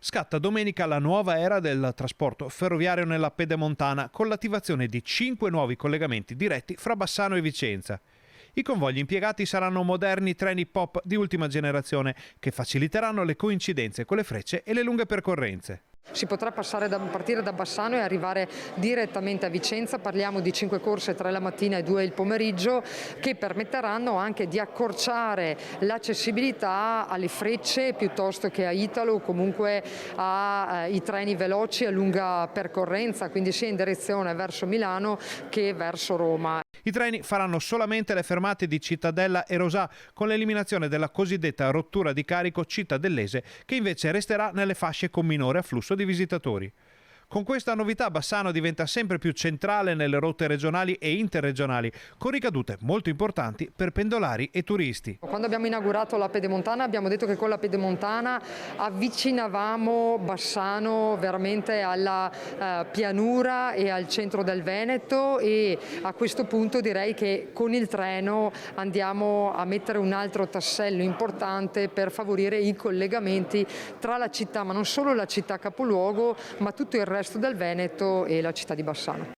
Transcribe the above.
Scatta domenica la nuova era del trasporto ferroviario nella Pedemontana con l'attivazione di 5 nuovi collegamenti diretti fra Bassano e Vicenza. I convogli impiegati saranno moderni treni pop di ultima generazione che faciliteranno le coincidenze con le frecce e le lunghe percorrenze. Si potrà partire da Bassano e arrivare direttamente a Vicenza, parliamo di 5 corse, 3 la mattina e 2 il pomeriggio, che permetteranno anche di accorciare l'accessibilità alle frecce piuttosto che a Italo o comunque ai treni veloci a lunga percorrenza, quindi sia in direzione verso Milano che verso Roma. I treni faranno solamente le fermate di Cittadella e Rosà, con l'eliminazione della cosiddetta rottura di carico cittadellese, che invece resterà nelle fasce con minore afflusso di visitatori. Con questa novità Bassano diventa sempre più centrale nelle rotte regionali e interregionali, con ricadute molto importanti per pendolari e turisti. Quando abbiamo inaugurato la Pedemontana abbiamo detto che con la Pedemontana avvicinavamo Bassano veramente alla pianura e al centro del Veneto, e a questo punto direi che con il treno andiamo a mettere un altro tassello importante per favorire i collegamenti tra la città, ma non solo la città capoluogo, ma tutto il resto del Veneto e la città di Bassano.